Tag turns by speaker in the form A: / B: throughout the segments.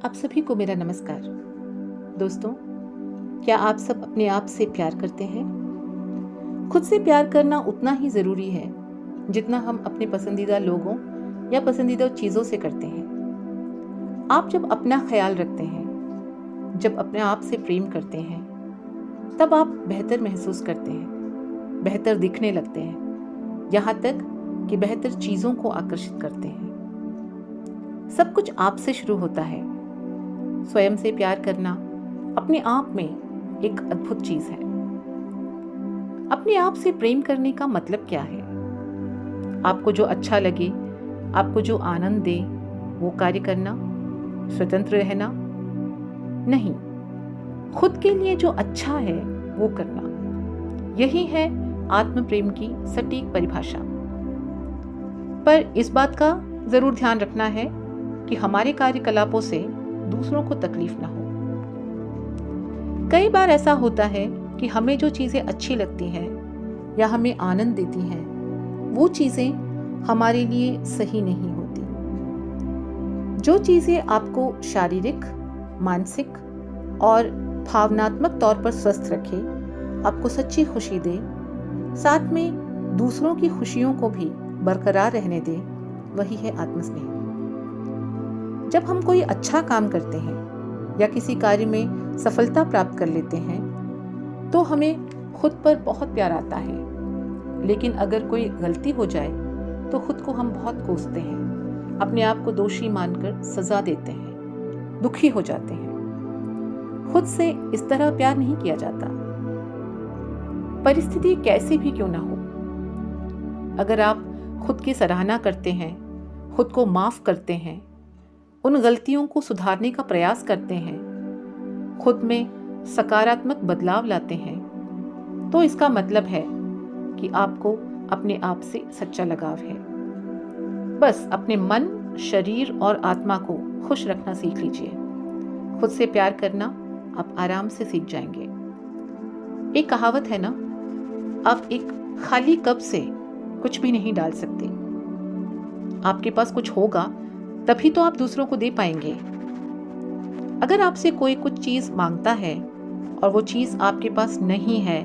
A: आप सभी को मेरा नमस्कार। दोस्तों, क्या आप सब अपने आप से प्यार करते हैं? खुद से प्यार करना उतना ही ज़रूरी है जितना हम अपने पसंदीदा लोगों या पसंदीदा चीज़ों से करते हैं। आप जब अपना ख्याल रखते हैं, जब अपने आप से प्रेम करते हैं, तब आप बेहतर महसूस करते हैं, बेहतर दिखने लगते हैं, यहाँ तक कि बेहतर चीज़ों को आकर्षित करते हैं। सब कुछ आपसे शुरू होता है। स्वयं से प्यार करना अपने आप में एक अद्भुत चीज है। अपने आप से प्रेम करने का मतलब क्या है? आपको जो अच्छा लगे, आपको जो आनंद दे, वो कार्य करना, स्वतंत्र रहना नहीं, खुद के लिए जो अच्छा है वो करना। यही है आत्म प्रेम की सटीक परिभाषा। पर इस बात का जरूर ध्यान रखना है कि हमारे कार्यकलापों से दूसरों को तकलीफ ना हो। कई बार ऐसा होता है कि हमें जो चीजें अच्छी लगती हैं या हमें आनंद देती हैं, वो चीजें हमारे लिए सही नहीं होती। जो चीजें आपको शारीरिक, मानसिक और भावनात्मक तौर पर स्वस्थ रखे, आपको सच्ची खुशी दे, साथ में दूसरों की खुशियों को भी बरकरार रहने दे, वही है आत्मस्नेह। जब हम कोई अच्छा काम करते हैं या किसी कार्य में सफलता प्राप्त कर लेते हैं, तो हमें खुद पर बहुत प्यार आता है। लेकिन अगर कोई गलती हो जाए तो खुद को हम बहुत कोसते हैं, अपने आप को दोषी मानकर सजा देते हैं, दुखी हो जाते हैं। खुद से इस तरह प्यार नहीं किया जाता, परिस्थिति कैसी भी क्यों ना हो। अगर आप खुद की सराहना करते हैं, खुद को माफ करते हैं, उन गलतियों को सुधारने का प्रयास करते हैं, खुद में सकारात्मक बदलाव लाते हैं, तो इसका मतलब है कि आपको अपने आप से सच्चा लगाव है। बस अपने मन, शरीर और आत्मा को खुश रखना सीख लीजिए। खुद से प्यार करना आप आराम से सीख जाएंगे। एक कहावत है ना, आप एक खाली कप से कुछ भी नहीं डाल सकते। आपके पास कुछ होगा तभी तो आप दूसरों को दे पाएंगे। अगर आपसे कोई कुछ चीज मांगता है और वो चीज आपके पास नहीं है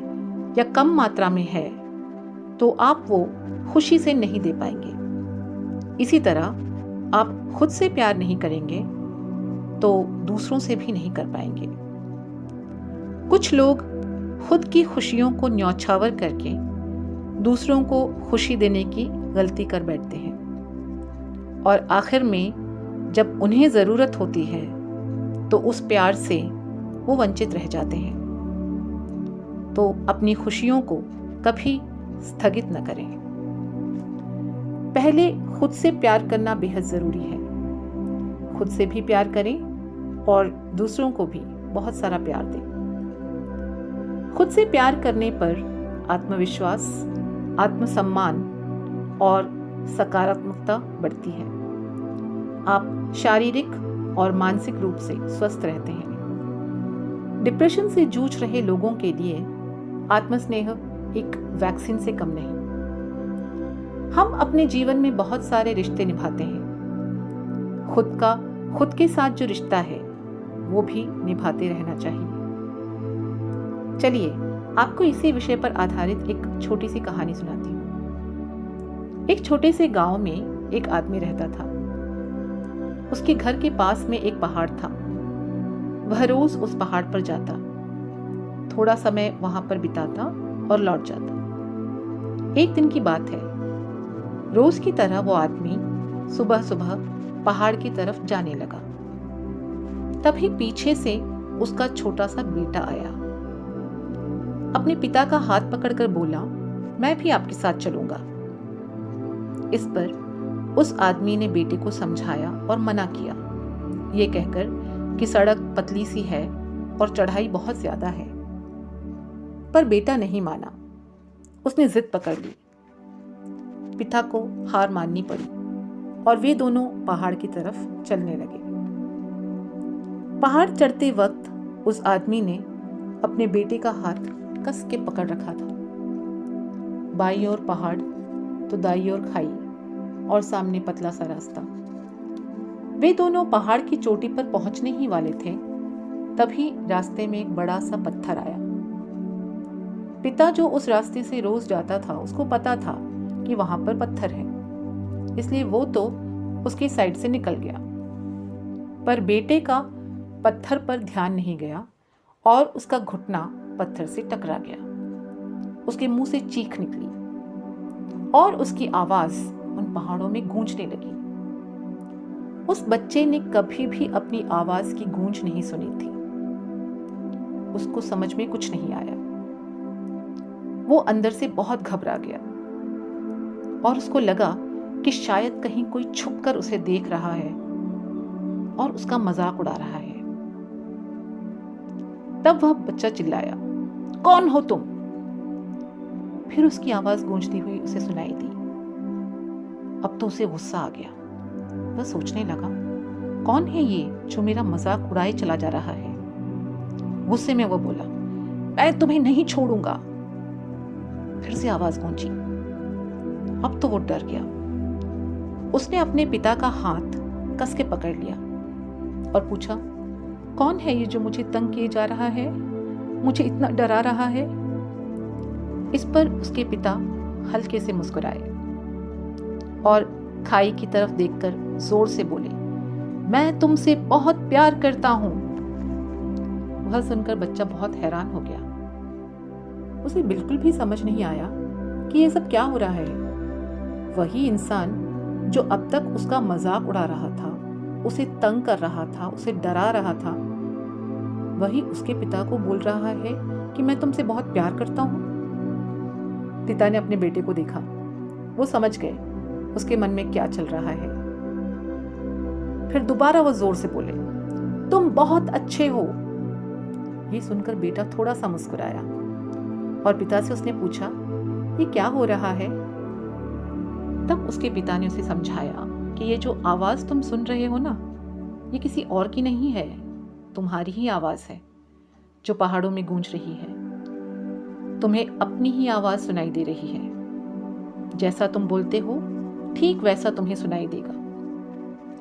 A: या कम मात्रा में है, तो आप वो खुशी से नहीं दे पाएंगे। इसी तरह आप खुद से प्यार नहीं करेंगे तो दूसरों से भी नहीं कर पाएंगे। कुछ लोग खुद की खुशियों को न्यौछावर करके दूसरों को खुशी देने की गलती कर बैठते हैं और आखिर में जब उन्हें ज़रूरत होती है तो उस प्यार से वो वंचित रह जाते हैं। तो अपनी खुशियों को कभी स्थगित न करें। पहले खुद से प्यार करना बेहद ज़रूरी है। खुद से भी प्यार करें और दूसरों को भी बहुत सारा प्यार दें। खुद से प्यार करने पर आत्मविश्वास, आत्मसम्मान और सकारात्मकता बढ़ती है। आप शारीरिक और मानसिक रूप से स्वस्थ रहते हैं। डिप्रेशन से जूझ रहे लोगों के लिए आत्मस्नेह एक वैक्सीन से कम नहीं। हम अपने जीवन में बहुत सारे रिश्ते निभाते हैं। खुद के साथ जो रिश्ता है वो भी निभाते रहना चाहिए। चलिए, आपको इसी विषय पर आधारित एक छोटी सी कहानी सुनाती हूँ। एक छोटे से गांव में एक आदमी रहता था। उसके घर के पास में एक पहाड़ था। वह रोज उस पहाड़ पर जाता, थोड़ा समय वहां पर बिताता और लौट जाता। एक दिन की बात है, रोज की तरह वो आदमी सुबह सुबह पहाड़ की तरफ जाने लगा। तभी पीछे से उसका छोटा सा बेटा आया। अपने पिता का हाथ पकड़कर बोला, मैं भी आपके साथ चलूंगा। इस पर उस आदमी ने बेटे को समझाया और मना किया, ये कहकर कि सड़क पतली सी है और चढ़ाई बहुत ज्यादा है। पर बेटा नहीं माना। उसने जिद पकड़ ली। पिता को हार माननी पड़ी और वे दोनों पहाड़ की तरफ चलने लगे। पहाड़ चढ़ते वक्त उस आदमी ने अपने बेटे का हाथ कस के पकड़ रखा था। बाईं ओर पहाड़ तो दाईं ओर खाई और सामने पतला सा रास्ता। वे दोनों पहाड़ की चोटी पर पहुंचने ही वाले थे, तभी रास्ते में एक बड़ा सा पत्थर आया। पिता जो उस रास्ते से रोज जाता था, उसको पता था कि वहां पर पत्थर है, इसलिए वो तो उसकी साइड से निकल गया। पर बेटे का पत्थर पर ध्यान नहीं गया और उसका घुटना पत्थर से टकरा गया। उसके मुंह से चीख निकली और उसकी आवाज उन पहाड़ों में गूंजने लगी। उस बच्चे ने कभी भी अपनी आवाज की गूंज नहीं सुनी थी। उसको समझ में कुछ नहीं आया। वो अंदर से बहुत घबरा गया और उसको लगा कि शायद कहीं कोई छुपकर उसे देख रहा है और उसका मजाक उड़ा रहा है। तब वह बच्चा चिल्लाया, कौन हो तुम? फिर उसकी आवाज गूंजती हुई उसे सुनाई दी। अब तो उसे गुस्सा आ गया। वह सोचने लगा, कौन है ये जो मेरा मजाक उड़ाए चला जा रहा है? गुस्से में वो बोला, मैं तुम्हें नहीं छोड़ूंगा। फिर से आवाज गूंजी। अब तो वो डर गया। उसने अपने पिता का हाथ कस के पकड़ लिया और पूछा, कौन है ये जो मुझे तंग किए जा रहा है, मुझे इतना डरा रहा है? इस पर उसके पिता हल्के से मुस्कुराए और खाई की तरफ देखकर जोर से बोले, मैं तुमसे बहुत प्यार करता हूं। वह सुनकर बच्चा बहुत हैरान हो गया। उसे बिल्कुल भी समझ नहीं आया कि यह सब क्या हो रहा है। वही इंसान जो अब तक उसका मजाक उड़ा रहा था, उसे तंग कर रहा था, उसे डरा रहा था, वही उसके पिता को बोल रहा है कि मैं तुमसे बहुत प्यार करता हूं। पिता ने अपने बेटे को देखा। वो समझ गए उसके मन में क्या चल रहा है। फिर दोबारा वो जोर से बोले, तुम बहुत अच्छे हो। ये सुनकर बेटा थोड़ा सा मुस्कुराया और पिता से उसने पूछा, ये क्या हो रहा है? तब उसके पिता ने उसे समझाया कि ये जो आवाज तुम सुन रहे हो ना, ये किसी और की नहीं है, तुम्हारी ही आवाज है जो पहाड़ों में गूंज रही है। तुम्हें अपनी ही आवाज सुनाई दे रही है। जैसा तुम बोलते हो ठीक वैसा तुम्हें सुनाई देगा।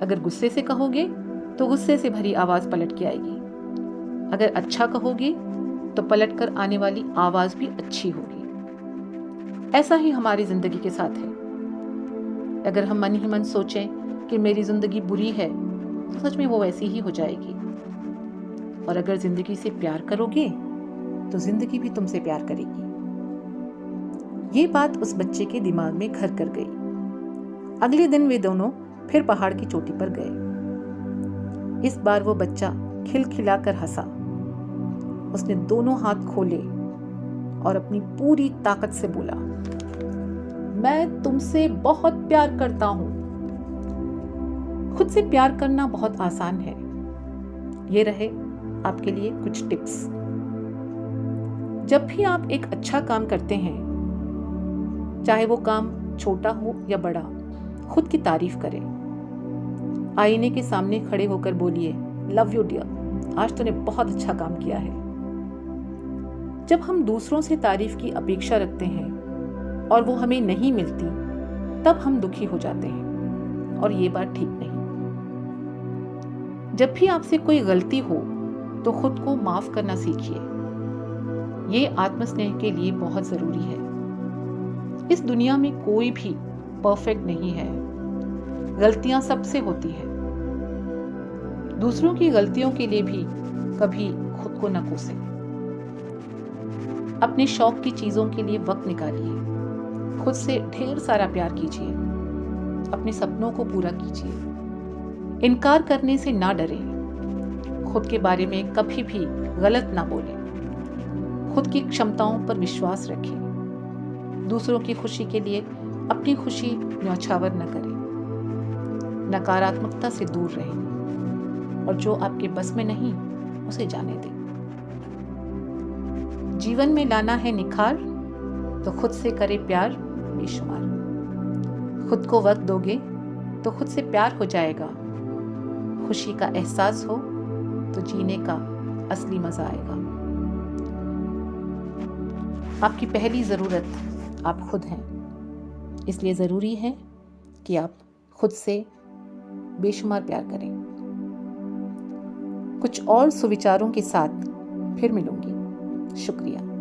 A: अगर गुस्से से कहोगे तो गुस्से से भरी आवाज पलट के आएगी। अगर अच्छा कहोगे तो पलट कर आने वाली आवाज भी अच्छी होगी। ऐसा ही हमारी जिंदगी के साथ है। अगर हम मन ही मन सोचें कि मेरी जिंदगी बुरी है, तो सच में वो वैसी ही हो जाएगी। और अगर जिंदगी से प्यार करोगे तो जिंदगी भी तुमसे प्यार करेगी। ये बात उस बच्चे के दिमाग में घर कर गई। अगले दिन वे दोनों फिर पहाड़ की चोटी पर गए। इस बार वो बच्चा खिलखिलाकर हंसा। उसने दोनों हाथ खोले और अपनी पूरी ताकत से बोला, मैं तुमसे बहुत प्यार करता हूं। खुद से प्यार करना बहुत आसान है। ये रहे आपके लिए कुछ टिप्स। जब भी आप एक अच्छा काम करते हैं, चाहे वो काम छोटा हो या बड़ा, खुद की तारीफ करें। आईने के सामने खड़े होकर बोलिए, लव यू डियर, आज तूने बहुत अच्छा काम किया है। जब हम दूसरों से तारीफ की अपेक्षा रखते हैं और वो हमें नहीं मिलती, तब हम दुखी हो जाते हैं और ये बात ठीक नहीं। जब भी आपसे कोई गलती हो तो खुद को माफ करना सीखिए। ये आत्मस्नेह के लिए बहुत जरूरी है। इस दुनिया में कोई भी परफेक्ट नहीं है। गलतियां सबसे होती है। दूसरों की गलतियों के लिए भी कभी खुद को न कोसें। अपने शौक की चीजों के लिए वक्त निकालिए। खुद से ढेर सारा प्यार कीजिए। अपने सपनों को पूरा कीजिए। इनकार करने से ना डरें। खुद के बारे में कभी भी गलत ना बोलें। खुद की क्षमताओं पर विश्वास रखें। दूसरों की खुशी के लिए अपनी खुशी न्यौछावर न करें। नकारात्मकता से दूर रहें और जो आपके बस में नहीं उसे जाने दें। जीवन में लाना है निखार तो खुद से करे प्यार बेशुमार। खुद को वक्त दोगे तो खुद से प्यार हो जाएगा। खुशी का एहसास हो तो जीने का असली मजा आएगा। आपकी पहली जरूरत आप खुद हैं, इसलिए जरूरी है कि आप खुद से बेशुमार प्यार करें। कुछ और सुविचारों के साथ फिर मिलूंगी। शुक्रिया।